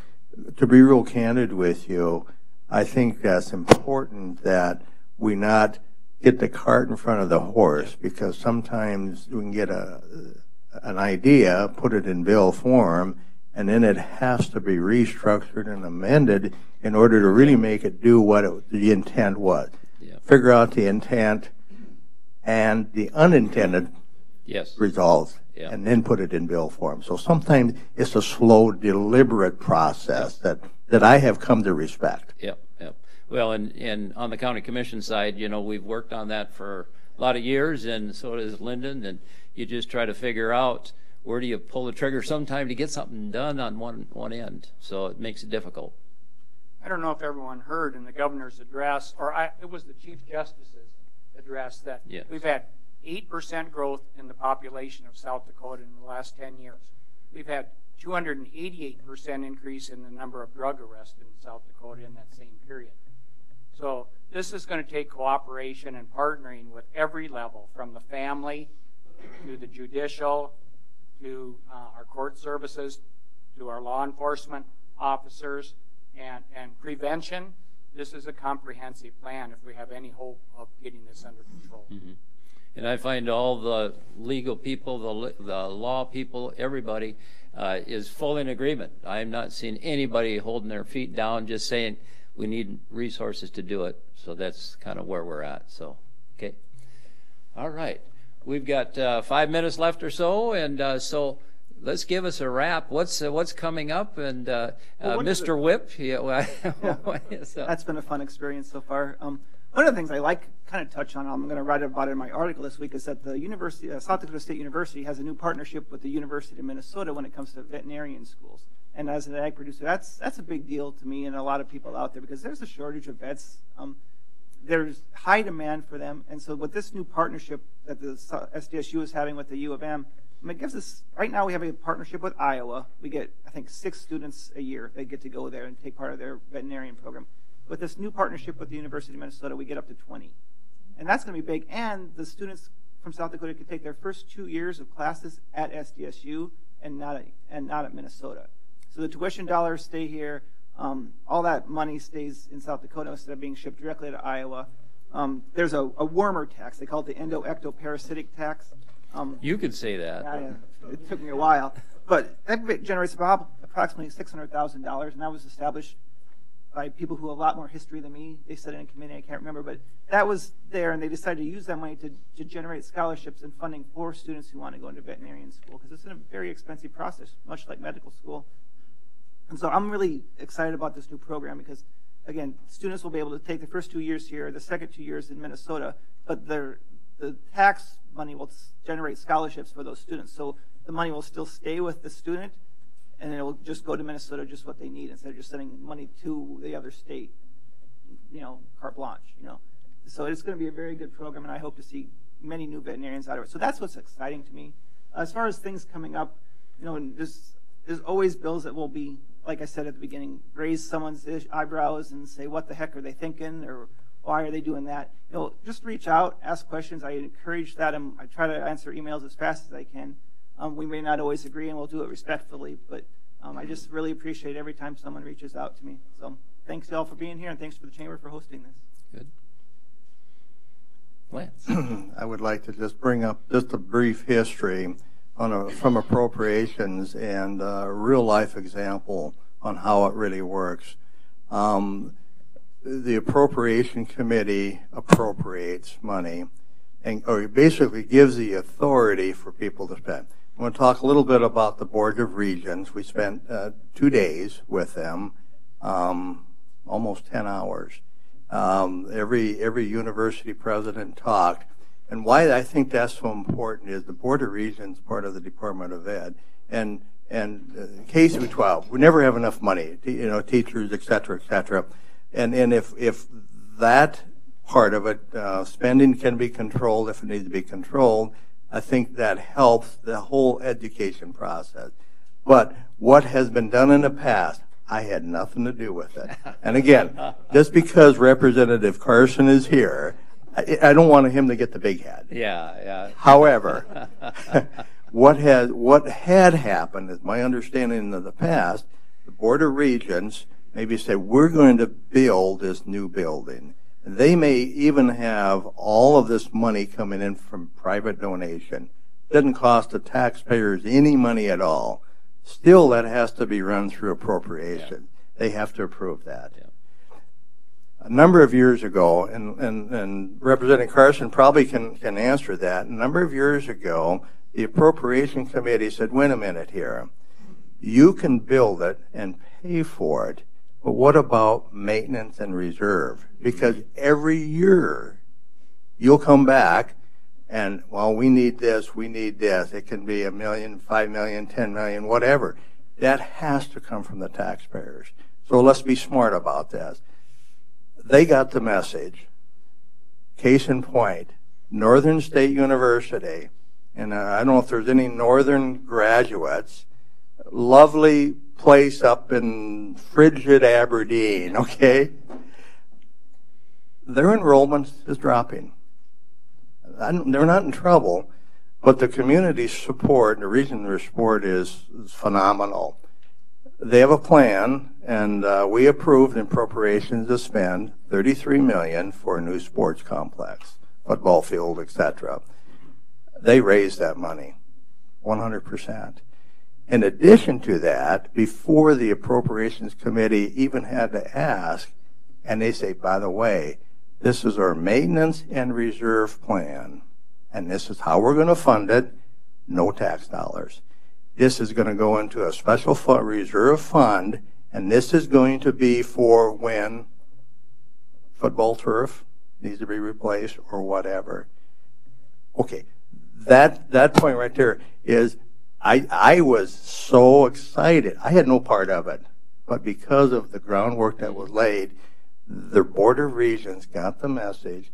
To be real candid with you, I think that's important that we not get the cart in front of the horse, because sometimes we can get an idea, put it in bill form, and then it has to be restructured and amended in order to really make it do what the intent was. Yeah. Figure out the intent and the unintended results, and then put it in bill form. So sometimes it's a slow, deliberate process that I have come to respect. Yep, yep. Well, and on the county commission side, you know, we've worked on that for a lot of years, and so does Lyndon, and you just try to figure out where do you pull the trigger sometime to get something done on one end. So it makes it difficult. I don't know if everyone heard in the governor's address, or it was the Chief Justice's address, that we've had 8% growth in the population of South Dakota in the last 10 years. We've had 288% increase in the number of drug arrests in South Dakota in that same period. So this is going to take cooperation and partnering with every level, from the family to the judicial, to our court services, to our law enforcement officers, and prevention. This is a comprehensive plan if we have any hope of getting this under control. Mm-hmm. And I find all the legal people, the law people, everybody is full in agreement. I'm not seeing anybody holding their feet down, just saying we need resources to do it. So that's kind of where we're at. So, okay. All right. We've got 5 minutes left or so, and so let's give us a wrap. What's coming up? And Mr. Whip, that's been a fun experience so far. One of the things I like kind of touch on, I'm going to write about it in my article this week, is that the University, South Dakota State University has a new partnership with the University of Minnesota when it comes to veterinarian schools. And as an ag producer, that's a big deal to me and a lot of people out there, because there's a shortage of vets. There's high demand for them, and so with this new partnership that the SDSU is having with the U of M, it gives us, right now we have a partnership with Iowa. We get, I think, 6 students a year. They get to go there and take part of their veterinarian program. With this new partnership with the University of Minnesota, we get up to 20. And that's going to be big. And the students from South Dakota can take their first 2 years of classes at SDSU and not at Minnesota. So the tuition dollars stay here. All that money stays in South Dakota instead of being shipped directly to Iowa. there's a wormer tax. They call it the endoectoparasitic tax. You could say that. Yeah, it took me a while. But that generates about approximately $600,000, and that was established by people who have a lot more history than me. They said it in committee, I can't remember, but that was there, and they decided to use that money to generate scholarships and funding for students who want to go into veterinarian school, because it's a very expensive process, much like medical school. And so I'm really excited about this new program because, again, students will be able to take the first 2 years here, the second 2 years in Minnesota, but the tax money will generate scholarships for those students. So the money will still stay with the student, and it'll just go to Minnesota just what they need instead of just sending money to the other state, carte blanche, So it's going to be a very good program, and I hope to see many new veterinarians out of it. So that's what's exciting to me. As far as things coming up, there's always bills that will be, like I said at the beginning, raise someone's eyebrows and say, what the heck are they thinking, or why are they doing that? Just reach out, ask questions. I encourage that. I try to answer emails as fast as I can. We may not always agree, and we'll do it respectfully, but I just really appreciate every time someone reaches out to me. So thanks to all for being here, and thanks for the Chamber for hosting this. Good. Lance. I would like to just bring up just a brief history from appropriations and a real-life example on how it really works. The Appropriation Committee appropriates money or basically gives the authority for people to spend. I want to talk a little bit about the Board of Regents. We spent 2 days with them, almost 10 hours. Every university president talked. And why I think that's so important is the Board of Regents is part of the Department of Ed. And K through 12, we never have enough money, teachers, et cetera, et cetera. And if that part of it, spending can be controlled if it needs to be controlled, I think that helps the whole education process. But what has been done in the past, I had nothing to do with it. And again, just because Representative Carson is here, I don't want him to get the big head. Yeah. However, what had happened is my understanding of the past, the Board of Regents maybe said, we're going to build this new building. They may even have all of this money coming in from private donation. Doesn't cost the taxpayers any money at all. Still, that has to be run through appropriation. Yeah. They have to approve that. Yeah. A number of years ago, and Representative Carson probably can answer that, a number of years ago, the Appropriation Committee said, wait a minute here. You can build it and pay for it, but what about maintenance and reserve? Because every year you'll come back and, well, we need this, we need this. It can be $1 million, $5 million, $10 million, whatever. That has to come from the taxpayers. So let's be smart about this. They got the message. Case in point, Northern State University, and I don't know if there's any Northern graduates, lovely place up in frigid Aberdeen, okay? Their enrollment is dropping. They're not in trouble, but the community support, the reason their support is phenomenal. They have a plan, and we approved in appropriations to spend $33 million for a new sports complex, football field, etc. They raised that money, 100%. In addition to that, before the Appropriations Committee even had to ask, and they say, by the way, this is our maintenance and reserve plan, and this is how we're going to fund it, no tax dollars. This is going to go into a special reserve fund, and this is going to be for when football turf needs to be replaced or whatever. Okay, that point right there is I was so excited. I had no part of it, but because of the groundwork that was laid, the Board of Regents got the message.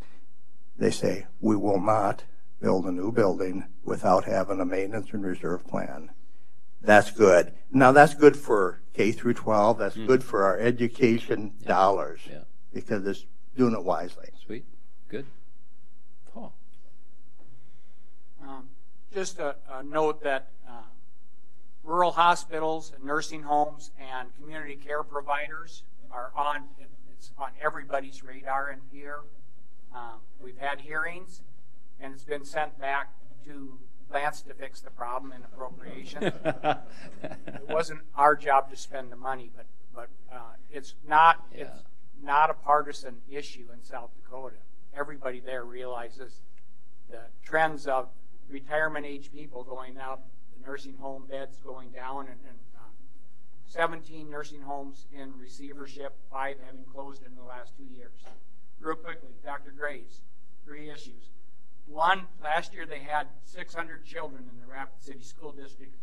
They say, we will not build a new building without having a maintenance and reserve plan. That's good. Now, that's good for K through 12. That's good for our education dollars because it's doing it wisely. Sweet. Good. Paul. Just a note that rural hospitals and nursing homes and community care providers are on, it's on everybody's radar in here. We've had hearings, and it's been sent back to Lance to fix the problem in appropriations. It wasn't our job to spend the money, but it's not a partisan issue in South Dakota. Everybody there realizes the trends of retirement age people going up, the nursing home beds going down, and 17 nursing homes in receivership, 5 having closed in the last 2 years. Real quickly, Dr. Graves, 3 issues. 1, last year they had 600 children in the Rapid City School District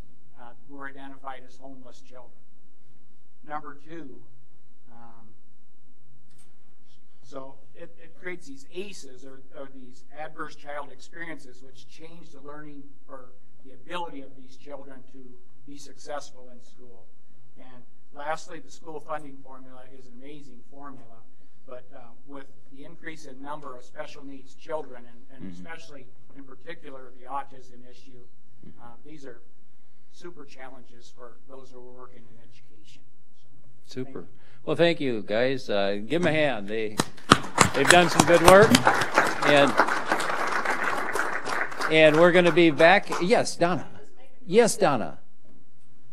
who were identified as homeless children. Number 2, so it creates these ACEs, or these adverse child experiences, which change the learning or the ability of these children to be successful in school. And lastly, the school funding formula is an amazing formula, but with the increase in number of special needs children, and especially in particular the autism issue, these are super challenges for those who are working in education. So, super. Well, thank you, guys. Give them a hand. They've done some good work, and we're going to be back. Yes, Donna. Yes, Donna.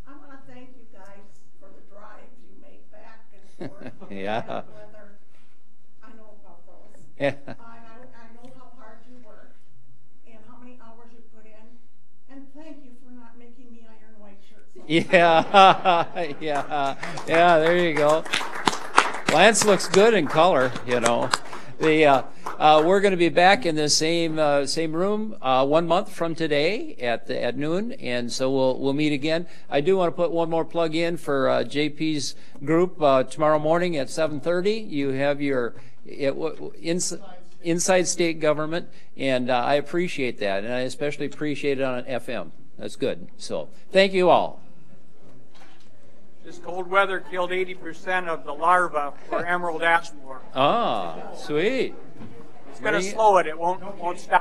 I want to thank you guys for the drives you make back and forth. Yeah. Weather. I know about those. Yeah. I know how hard you work and how many hours you put in. And thank you for not making me iron white shirts. Yeah, yeah. There you go. Lance looks good in color, you know. We're going to be back in the same room 1 month from today at noon, and so we'll meet again. I do want to put one more plug in for JP's group tomorrow morning at 7:30. You have your inside state government, and I appreciate that, and I especially appreciate it on an FM. That's good. So thank you all. this cold weather killed 80% of the larvae for emerald ash borer. Ah, sweet. It's going to slow it. It won't stop.